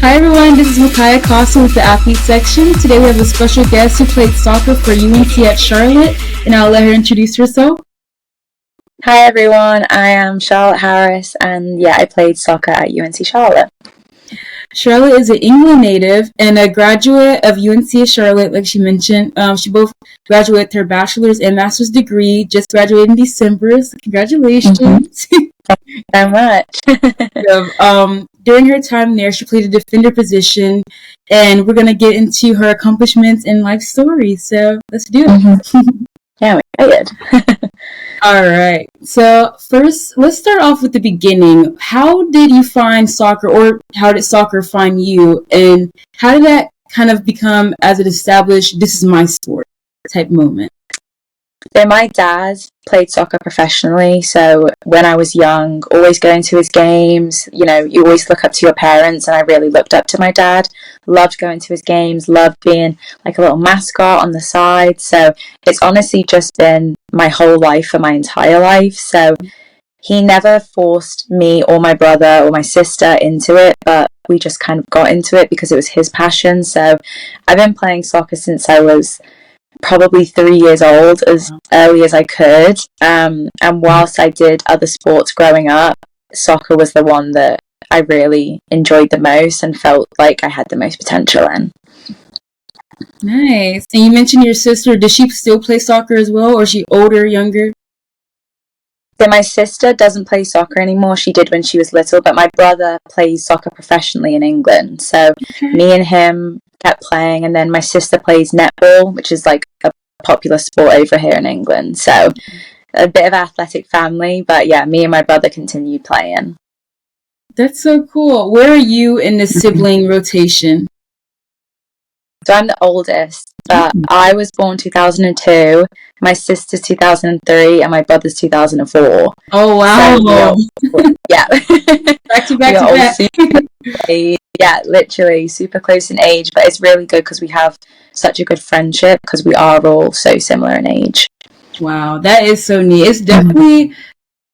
Hi everyone, this is Makaya Costa with the Athlete section. Today we have a special guest who played soccer for UNC at Charlotte, and I'll let her introduce herself. Hi everyone, I am Charlotte Harris, and I played soccer at UNC Charlotte. Charlotte is an England native and a graduate of UNC Charlotte, like she mentioned. She both graduated with her bachelor's and master's degree, just graduated in December, so congratulations. Thank you so much. During her time there, she played a defender position, and we're going to get into her accomplishments and life story, so let's do it. Yeah, I'm excited. All right. So first, let's start off with the beginning. How did you find soccer, or how did soccer find you? And how did that kind of become as it established, this is my sport type moment? So my dad played soccer professionally. So when I was young, always going to his games, you always look up to your parents, and I really looked up to my dad. Loved going to his games, loved being like a little mascot on the side. So it's honestly just been my whole life for my entire life. So he never forced me or my brother or my sister into it, but we just kind of got into it because it was his passion. So I've been playing soccer since I was probably 3 years old, as early as I could. And whilst I did other sports growing up, soccer was the one that I really enjoyed the most and felt like I had the most potential in. Nice. And you mentioned your sister. Does she still play soccer as well, or is she older, younger? So my sister doesn't play soccer anymore. She did when she was little, but my brother plays soccer professionally in England. So me and him kept playing, and then my sister plays netball, which is like a popular sport over here in England. So a bit of athletic family, but me and my brother continued playing. That's so cool. Where are you in the sibling rotation? So I'm the oldest, but I was born 2002, my sister's 2003, and my brother's 2004. Oh, wow. So back to back. Yeah, literally super close in age, but it's really good because we have such a good friendship because we are all so similar in age. Wow, that is so neat. It's definitely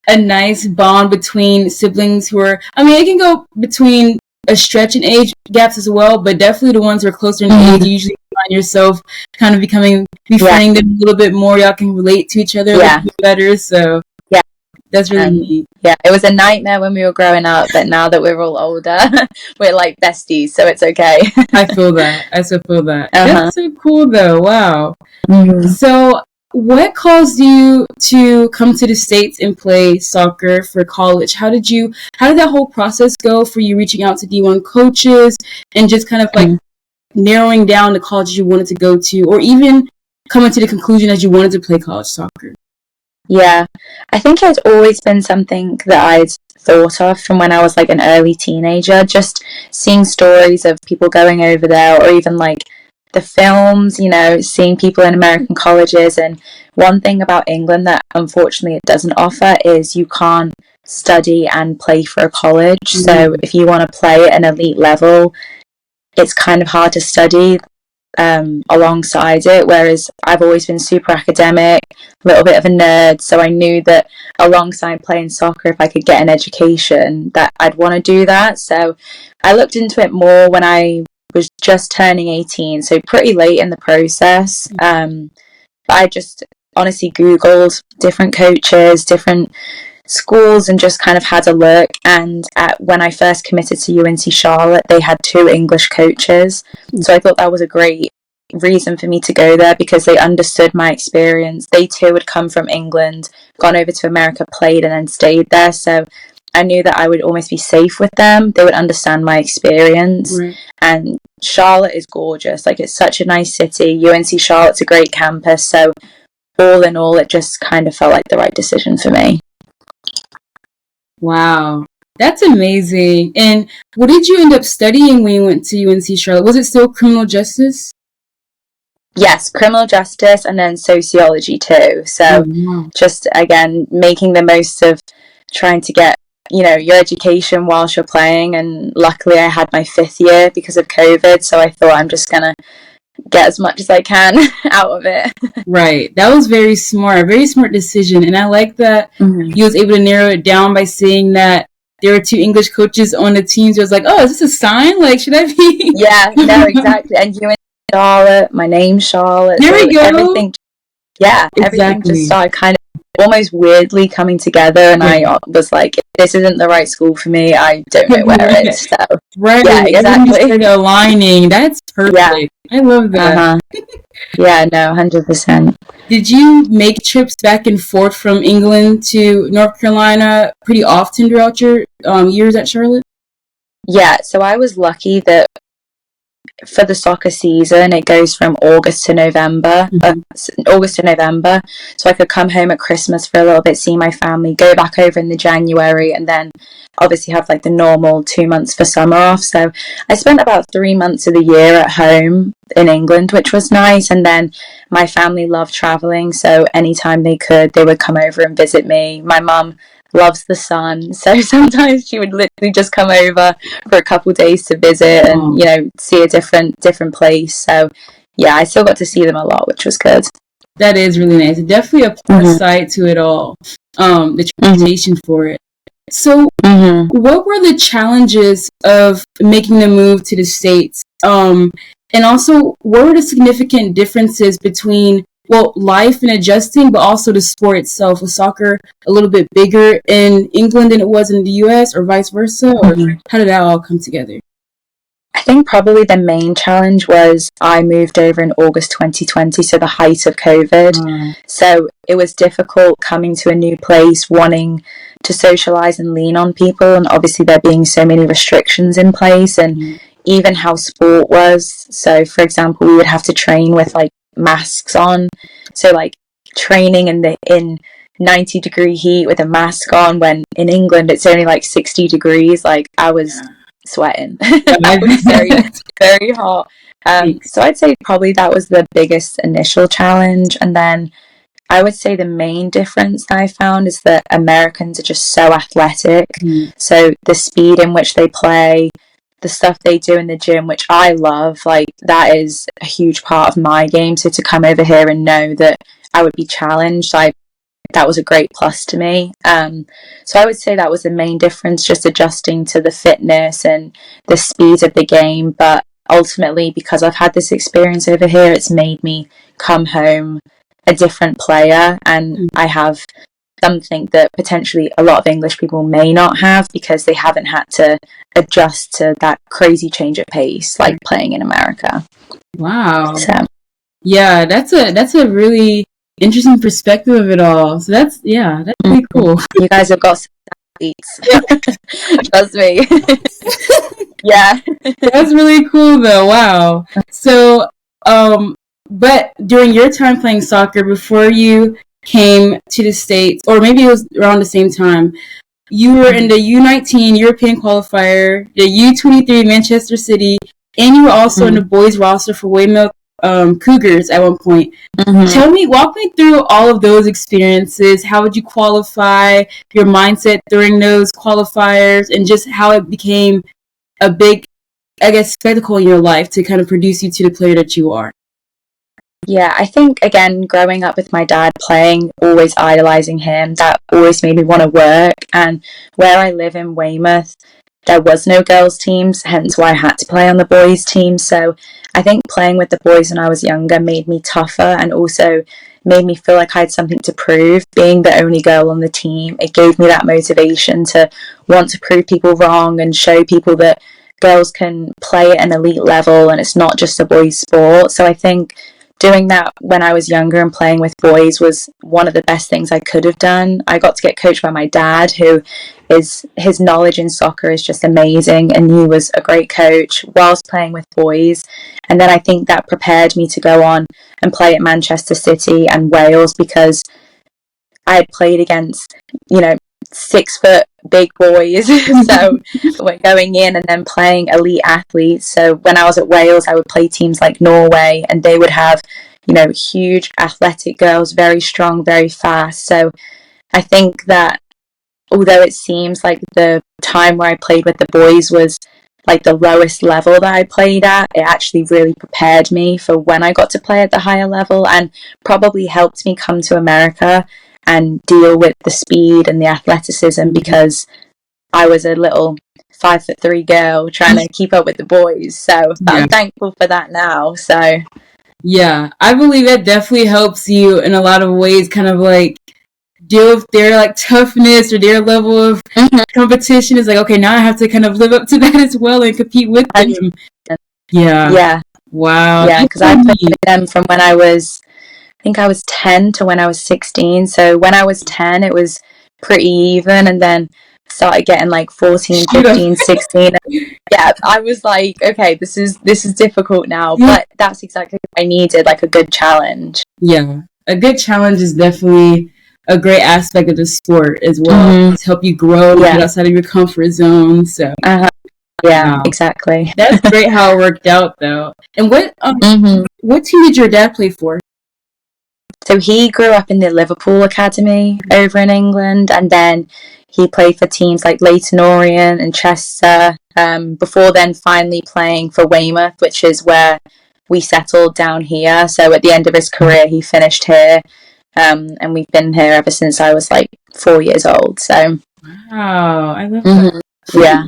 a nice bond between siblings who are, it can go between a stretch in age gaps as well, but definitely the ones who are closer in age, you usually find yourself kind of befriending them a little bit more. Y'all can relate to each other a little bit better, so that's really neat. Yeah, it was a nightmare when we were growing up, but now that we're all older, we're like besties, so it's okay. I feel that. That's so cool though. Wow. So what caused you to come to the States and play soccer for college? How did that whole process go for you, reaching out to D1 coaches and just kind of like narrowing down the colleges you wanted to go to, or even coming to the conclusion that you wanted to play college soccer? Yeah, I think it's always been something that I'd thought of from when I was like an early teenager, just seeing stories of people going over there, or even like the films, seeing people in American colleges. And one thing about England that unfortunately it doesn't offer is you can't study and play for a college. So if you want to play at an elite level, it's kind of hard to study alongside it, whereas I've always been super academic, a little bit of a nerd, so I knew that alongside playing soccer, if I could get an education, that I'd want to do that. So I looked into it more when I was just turning 18, so pretty late in the process. I just honestly Googled different coaches, different schools, and just kind of had a look. And when I first committed to UNC Charlotte, they had 2 English coaches, so I thought that was a great reason for me to go there because they understood my experience. They too had come from England, gone over to America, played, and then stayed there, so I knew that I would almost be safe with them. They would understand my experience. And Charlotte is gorgeous. Like, it's such a nice city. UNC Charlotte's a great campus, so all in all, it just kind of felt like the right decision for me. Wow, that's amazing. And what did you end up studying when you went to UNC Charlotte? Was it still criminal justice? Yes, criminal justice, and then sociology too. So just, again, making the most of trying to get, your education whilst you're playing. And luckily I had my 5th year because of COVID, so I thought I'm just going to get as much as I can out of it. Right. That was very smart decision. And I like that you was able to narrow it down by saying that there were two English coaches on the teams. It was like, oh, is this a sign? Like, should I be? Yeah, no, exactly. And you and Charlotte, my name's Charlotte. There we go. Everything just started kind of almost weirdly coming together, and I was like, this isn't the right school for me. I don't know where it is. So, right. Yeah, exactly. Aligning. That's perfect. Yeah. I love that. Yeah, no, 100%. Did you make trips back and forth from England to North Carolina pretty often throughout your years at Charlotte? Yeah, so I was lucky that for the soccer season, it goes from August to November, so I could come home at Christmas for a little bit, see my family, go back over in the January, and then obviously have like the normal 2 months for summer off. So I spent about 3 months of the year at home in England, which was nice. And then my family loved traveling, so anytime they could, they would come over and visit me. My mum loves the sun, so sometimes she would literally just come over for a couple of days to visit and, you know, see a different place. So yeah, I still got to see them a lot, which was good. That is really nice. Definitely a plus side to it all, the transportation for it. So what were the challenges of making the move to the States, and also what were the significant differences between life and adjusting, but also the sport itself? Was soccer a little bit bigger in England than it was in the US, or vice versa? Or how did that all come together? I think probably the main challenge was I moved over in August 2020, so the height of COVID. So it was difficult coming to a new place, wanting to socialize and lean on people, and obviously there being so many restrictions in place, and even how sport was. So for example, we would have to train with like masks on, so like training in 90-degree heat with a mask on, when in England it's only like 60 degrees. Like I was sweating. I was very, very hot. So I'd say probably that was the biggest initial challenge. And then I would say the main difference that I found is that Americans are just so athletic. So the speed in which they play, the stuff they do in the gym, which I love, like that is a huge part of my game. So to come over here and know that I would be challenged, that was a great plus to me. So I would say that was the main difference, just adjusting to the fitness and the speed of the game. But ultimately, because I've had this experience over here, it's made me come home a different player, and I have something that potentially a lot of English people may not have, because they haven't had to adjust to that crazy change of pace like playing in America. Wow. So yeah, that's a really interesting perspective of it all. So that's really cool. You guys have got some athletes. Trust me. Yeah. That's really cool though. Wow. So but during your time playing soccer, before you came to the States, or maybe it was around the same time, you were in the U19 European qualifier, the U23 Manchester City, and you were also in the boys roster for Weymouth Cougars at one point. Walk me through all of those experiences. How would you qualify, your mindset during those qualifiers, and just how it became a big, I guess, spectacle in your life to kind of produce you to the player that you are? Yeah, I think, again, growing up with my dad playing, always idolizing him, that always made me want to work. And where I live in Weymouth, there was no girls' teams, hence why I had to play on the boys' team. So I think playing with the boys when I was younger made me tougher, and also made me feel like I had something to prove. Being the only girl on the team, it gave me that motivation to want to prove people wrong and show people that girls can play at an elite level and it's not just a boys' sport. So I think doing that when I was younger and playing with boys was one of the best things I could have done. I got to get coached by my dad, his knowledge in soccer is just amazing, and he was a great coach whilst playing with boys. And then I think that prepared me to go on and play at Manchester City and Wales, because I had played against, 6-foot big boys. So we're going in and then playing elite athletes. So when I was at Wales, I would play teams like Norway, and they would have, huge athletic girls, very strong, very fast. So I think that although it seems like the time where I played with the boys was like the lowest level that I played at, it actually really prepared me for when I got to play at the higher level, and probably helped me come to America and deal with the speed and the athleticism, because I was a little 5'3" girl trying to keep up with the boys. So I'm thankful for that now. So yeah, I believe that definitely helps you in a lot of ways, kind of like deal with their like toughness or their level of competition. Is like, okay, now I have to kind of live up to that as well and compete with them. Yeah. Wow. Yeah, because I played with them from when I think I was 10 to when I was 16. So when I was 10, it was pretty even, and then started getting like 14, 15, 16. Yeah, I was like, okay, this is difficult now, but that's exactly what I needed, like a good challenge. Yeah, a good challenge is definitely a great aspect of the sport as well. To help you grow, get outside of your comfort zone. So yeah, exactly. That's great how it worked out, though. And what team did your dad play for? So he grew up in the Liverpool Academy over in England, and then he played for teams like Leyton Orient and Chester, before then finally playing for Weymouth, which is where we settled down here. So at the end of his career, he finished here, and we've been here ever since I was like 4 years old. So wow, I love that. Yeah,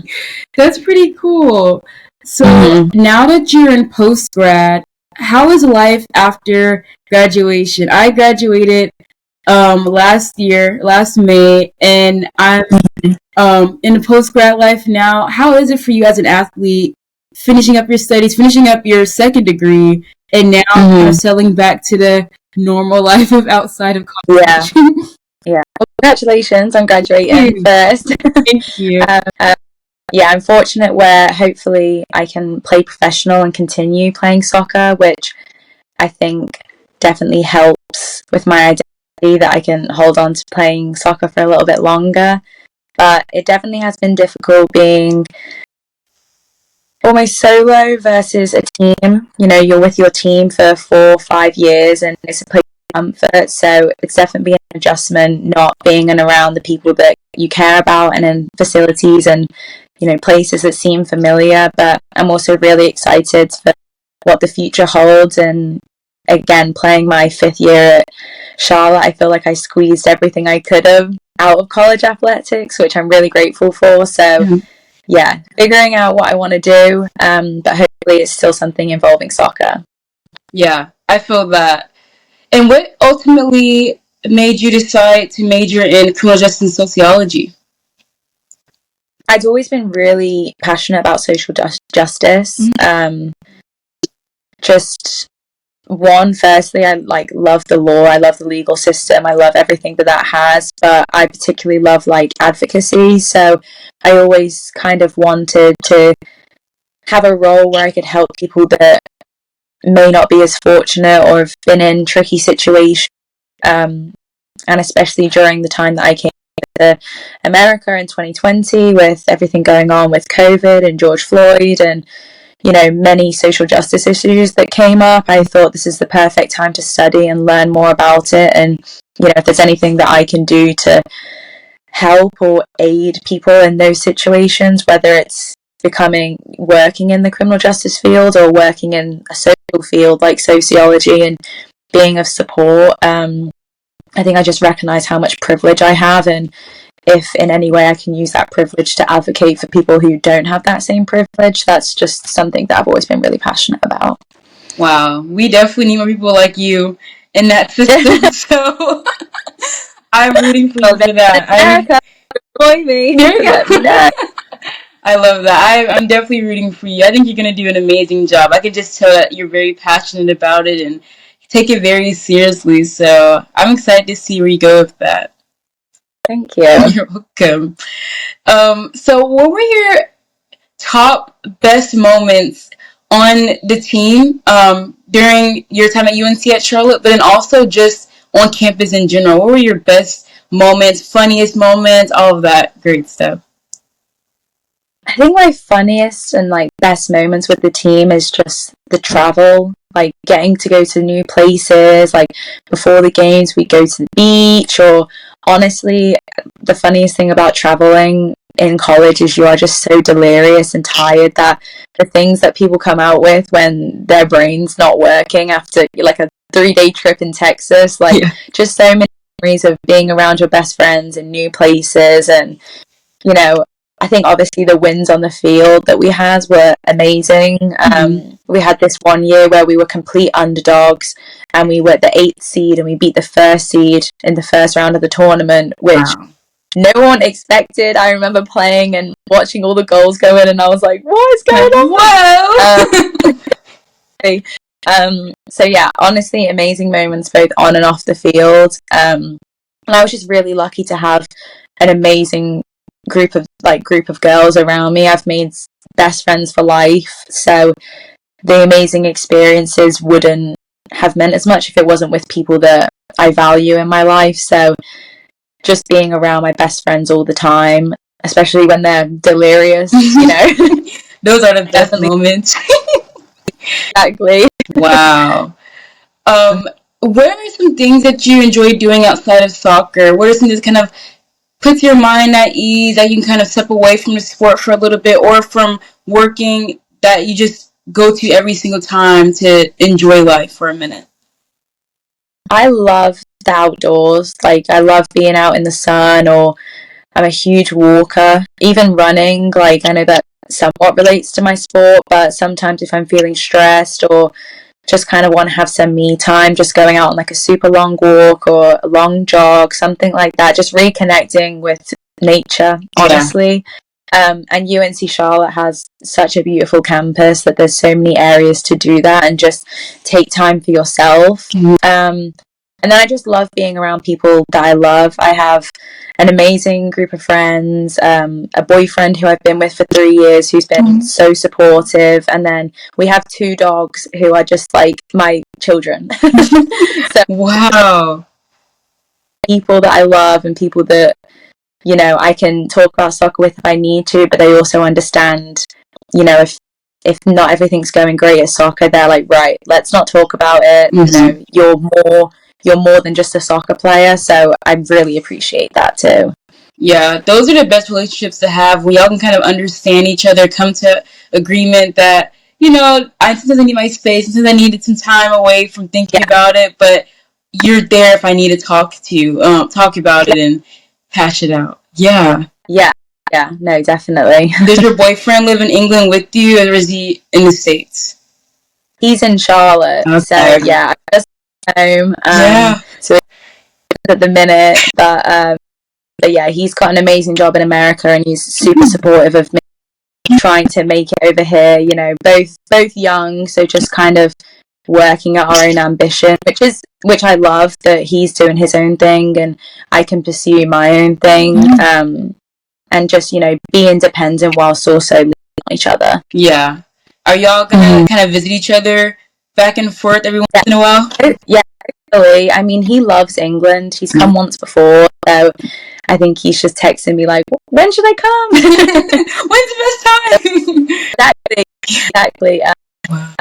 that's pretty cool. So now that you're in post-grad, how is life after graduation? I graduated last May, and I'm in the post-grad life now. How is it for you as an athlete, finishing up your studies, finishing up your second degree, and now kind of settling back to the normal life of outside of college? Yeah. Well, congratulations on graduating first. Thank you. Yeah, I'm fortunate where hopefully I can play professional and continue playing soccer, which I think definitely helps with my identity, that I can hold on to playing soccer for a little bit longer. But it definitely has been difficult being almost solo versus a team. You know, you're with your team for 4 or 5 years and it's a place of comfort. So it's definitely been an adjustment not being in around the people that you care about and in facilities and, you know, places that seem familiar. But I'm also really excited for what the future holds. And again, playing my 5th year at Charlotte, I feel like I squeezed everything I could have out of college athletics, which I'm really grateful for. So yeah, figuring out what I want to do, but hopefully it's still something involving soccer. Yeah, I feel that. And what ultimately made you decide to major in criminal justice and sociology? I'd always been really passionate about social justice. Just firstly, I like love the law. I love the legal system. I love everything that has. But I particularly love like advocacy. So I always kind of wanted to have a role where I could help people that may not be as fortunate or have been in tricky situations. And especially during the time that I came to America in 2020 with everything going on with COVID and George Floyd and, you know, many social justice issues that came up, I thought this is the perfect time to study and learn more about it. And, you know, if there's anything that I can do to help or aid people in those situations, whether it's working in the criminal justice field or working in a social field like sociology and being of support, I think I just recognize how much privilege I have, and if in any way I can use that privilege to advocate for people who don't have that same privilege, that's just something that I've always been really passionate about. Wow, we definitely need more people like you in that system. So I'm rooting for you for that. America, join me. Let me know. I love that. I'm definitely rooting for you. I think you're going to do an amazing job. I can just tell that you're very passionate about it and take it very seriously. So I'm excited to see where you go with that. Thank you. You're welcome. So what were your top best moments on the team during your time at UNC at Charlotte, but then also just on campus in general? What were your best moments, funniest moments, all of that great stuff? I think my funniest and like best moments with the team is just the travel, like getting to go to new places. Like before the games, we go to the beach, or honestly, the funniest thing about traveling in college is you are just so delirious and tired that the things that people come out with when their brain's not working after like a 3-day trip in Texas, like just so many memories of being around your best friends in new places and, you know, I think obviously the wins on the field that we had were amazing. We had this one year where we were complete underdogs and we were the 8th seed and we beat the 1st seed in the first round of the tournament, which no one expected. I remember playing and watching all the goals go in and I was like, what is going on? Whoa! So yeah, honestly, amazing moments both on and off the field. And I was just really lucky to have an amazing group of girls around me. I've made best friends for life, so the amazing experiences wouldn't have meant as much if it wasn't with people that I value in my life. So just being around my best friends all the time, especially when they're delirious, you know. Those are the best moments. Exactly. Wow. What are some things that you enjoy doing outside of soccer? What are some that kind of puts your mind at ease, that you can kind of step away from the sport for a little bit, or from working, that you just go to every single time to enjoy life for a minute? I love the outdoors. Like, I love being out in the sun, or I'm a huge walker. Even running, like, I know that somewhat relates to my sport, but sometimes if I'm feeling stressed or just kind of want to have some me time, just going out on like a super long walk or a long jog, something like that, just reconnecting with nature, honestly. And UNC Charlotte has such a beautiful campus that there's so many areas to do that and just take time for yourself. And then I just love being around people that I love. I have an amazing group of friends, a boyfriend who I've been with for 3 years who's been so supportive, and then we have 2 dogs who are just like my children. So, wow. People that I love and people that, you know, I can talk about soccer with if I need to, but they also understand, you know, if not everything's going great at soccer, they're like, right, let's not talk about it. You know, you're more than just a soccer player, so I really appreciate that too. Yeah, those are the best relationships to have. We all can kind of understand each other, come to agreement that, you know, sometimes I need my space, sometimes I needed some time away from thinking about it, but you're there if I need to talk about it and hash it out. Yeah. Yeah, no, definitely. Does your boyfriend live in England with you, or is he in the States? He's in Charlotte, so yeah, I just home. So at the minute, but yeah, he's got an amazing job in America, and he's super supportive of me trying to make it over here. You know, both young, so just kind of working at our own ambition, which I love, that he's doing his own thing and I can pursue my own thing, and just, you know, be independent whilst also leaning on each other. Yeah. Are y'all gonna kind of visit each other back and forth every once in a while? Yeah, totally. I mean, he loves England. He's come once before, so I think he's just texting me like, when should I come? When's the best time? Exactly.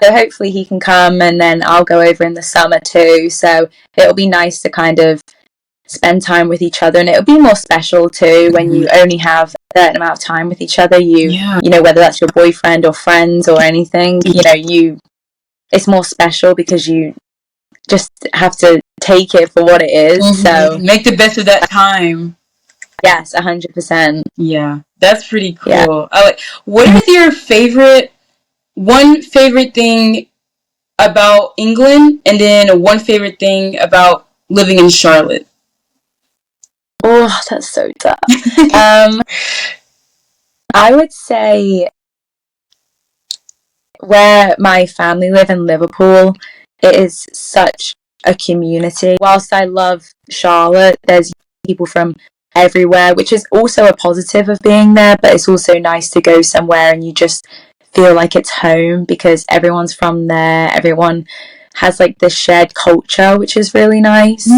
So hopefully he can come, and then I'll go over in the summer too. So it'll be nice to kind of spend time with each other, and it'll be more special too when you only have a certain amount of time with each other. You know, whether that's your boyfriend or friends or anything, you know, it's more special because you just have to take it for what it is. So make the best of that time. Yes, 100%. Yeah, that's pretty cool. Yeah. What is your one favorite thing about England, and then one favorite thing about living in Charlotte? Oh, that's so tough. I would say where my family live in Liverpool, it is such a community. Whilst I love Charlotte, there's people from everywhere, which is also a positive of being there, but it's also nice to go somewhere and you just feel like it's home because everyone's from there. Everyone has like this shared culture, which is really nice.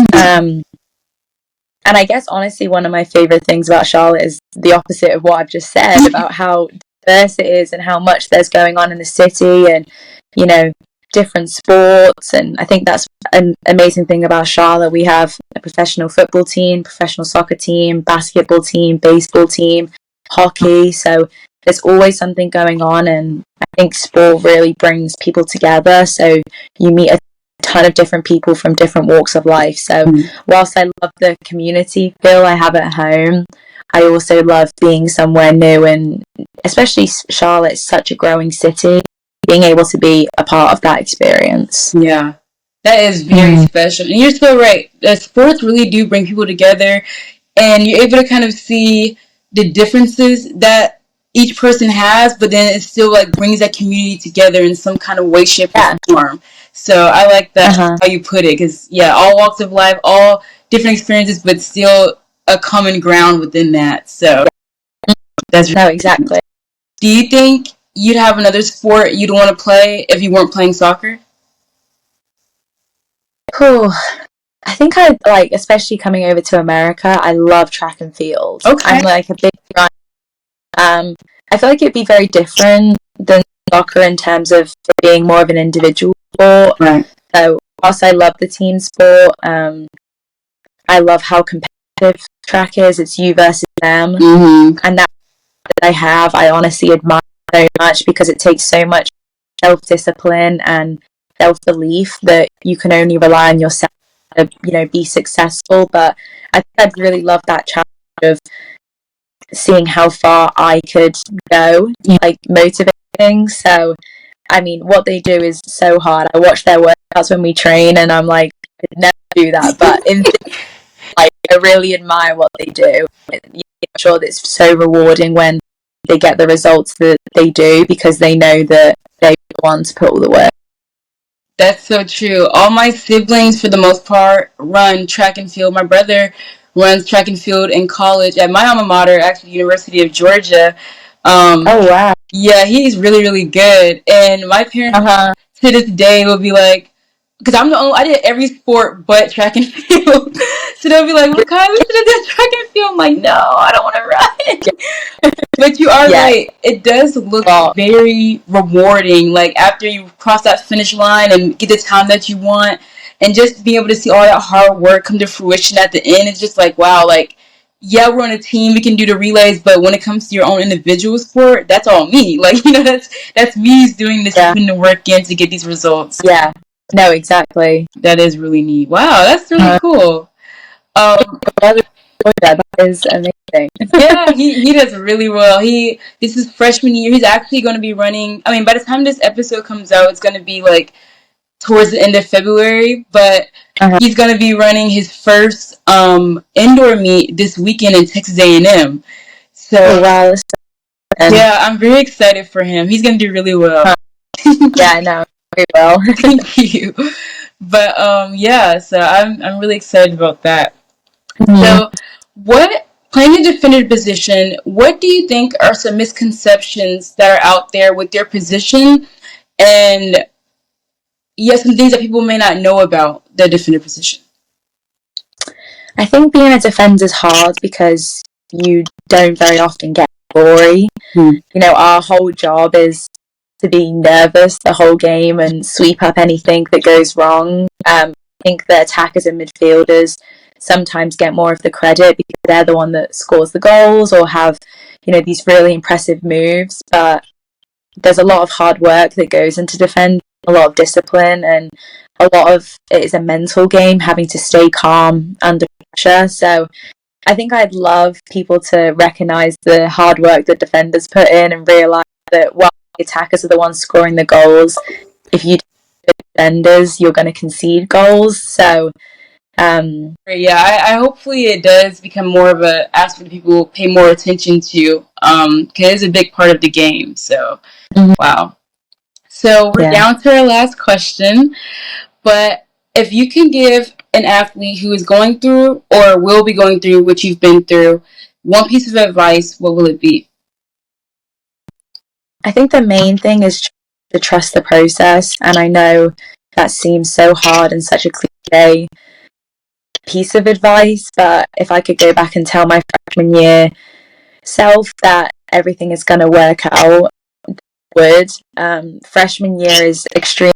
And I guess honestly, one of my favorite things about Charlotte is the opposite of what I've just said about how diverse it is and how much there's going on in the city, and, you know, different sports. And I think that's an amazing thing about Charlotte. We have a professional football team, professional soccer team, basketball team, baseball team, hockey. So there's always something going on, and I think sport really brings people together. So you meet a ton of different people from different walks of life. So whilst I love the community feel I have at home, I also love being somewhere new, and especially Charlotte's such a growing city, being able to be a part of that experience. Yeah, that is very special. And you're so right. Sports really do bring people together, and you're able to kind of see the differences that each person has, but then it still like brings that community together in some kind of way, shape, or form. So I like that how you put it, because all walks of life, all different experiences, but still a common ground within that. So that's no, exactly. Do you think you'd have another sport you'd want to play if you weren't playing soccer? Cool. I think I like, especially coming over to America, I love track and field. Okay. I'm like a big I feel like it'd be very different than soccer in terms of being more of an individual sport. Right. So whilst I love the team sport, I love how competitive track is. It's you versus them. And that I have, I honestly admire so much, because it takes so much self-discipline and self-belief that you can only rely on yourself to, be successful. But I think I'd really love that challenge of seeing how far I could go, like motivating. So, I mean, what they do is so hard. I watch their workouts when we train, and I'm like, I could never do that. But like, I really admire what they do. I'm sure that it's so rewarding when they get the results that they do, because they know that they're the ones to put all the work. That's so true. All my siblings, for the most part, run track and field. My brother runs track and field in college at my alma mater, actually, University of Georgia. Oh, wow. Yeah, he's really, really good. And my parents, to this day, will be like, because I did every sport but track and field. So they'll be like, well, Kylie, we should have done track and field. I'm like, no, I don't want to run. But you are right. It does look very rewarding. Like, after you cross that finish line and get the time that you want, and just be able to see all that hard work come to fruition at the end, it's just like, wow, like, yeah, we're on a team, we can do the relays, but when it comes to your own individual sport, that's all me. Like, that's me doing this, putting the work in to get these results. Yeah. No, exactly. That is really neat. Wow, that's really cool. That is amazing. Yeah, he does really well. This is freshman year. He's actually going to be running. I mean, by the time this episode comes out, it's going to be like towards the end of February. But he's going to be running his first indoor meet this weekend in Texas A&M. So wow, yeah, I'm very excited for him. He's going to do really well. Yeah, I know. Very well. Thank you. But so I'm really excited about that. So, playing a defender position, what do you think are some misconceptions that are out there with your position, and some things that people may not know about the defender position? I think being a defender is hard because you don't very often get glory. Our whole job is to be nervous the whole game and sweep up anything that goes wrong. I think the attackers and midfielders sometimes get more of the credit because they're the one that scores the goals or have, these really impressive moves. But there's a lot of hard work that goes into defending, a lot of discipline, and a lot of it is a mental game, having to stay calm under pressure. So I think I'd love people to recognise the hard work that defenders put in and realise that while the attackers are the ones scoring the goals, if you do defenders, you're going to concede goals. So I hopefully it does become more of an aspect people pay more attention to, because it's a big part of the game. So wow. So we're down to our last question, but if you can give an athlete who is going through or will be going through what you've been through one piece of advice, what will it be? I think the main thing is to trust the process, and I know that seems so hard and such a cliche piece of advice, but if I could go back and tell my freshman year self that everything is going to work out, would. Freshman year is extremely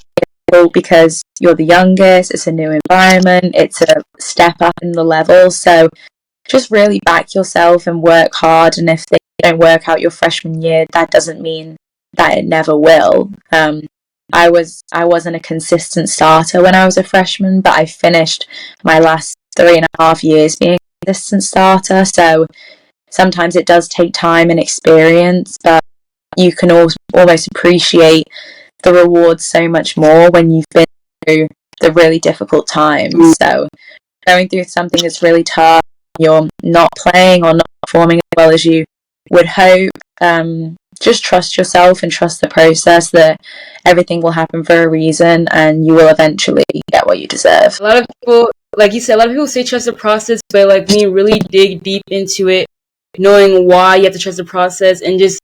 difficult because you're the youngest, it's a new environment, it's a step up in the level, so just really back yourself and work hard, and if they don't work out your freshman year, that doesn't mean that it never will. I wasn't a consistent starter when I was a freshman, but I finished my last 3.5 years being a consistent starter, so sometimes it does take time and experience, but you can almost appreciate the rewards so much more when you've been through the really difficult times. So going through something that's really tough, you're not playing or not performing as well as you would hope, just trust yourself and trust the process, that everything will happen for a reason and you will eventually get what you deserve. A lot of people, like you said, a lot of people say trust the process, but like when you really dig deep into it, knowing why you have to trust the process and just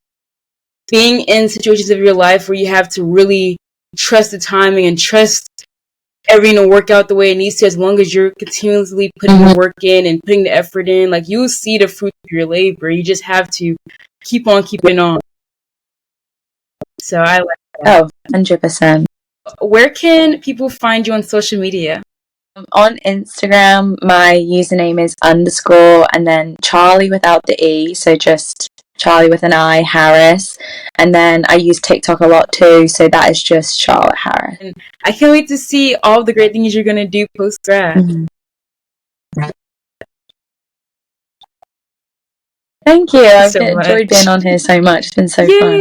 being in situations of your life where you have to really trust the timing and trust everything to work out the way it needs to, as long as you're continuously putting the work in and putting the effort in, like you'll see the fruit of your labor. You just have to keep on keeping on. So I like that. Oh, 100%. Where can people find you on social media? On Instagram, my username is _ and then Charlie without the E, so just Charlie with an I, Harris. And then I use TikTok a lot too, so that is just Charlotte Harris. And I can't wait to see all the great things you're going to do post-grad. Thank you. I've enjoyed being on here so much. It's been so fun.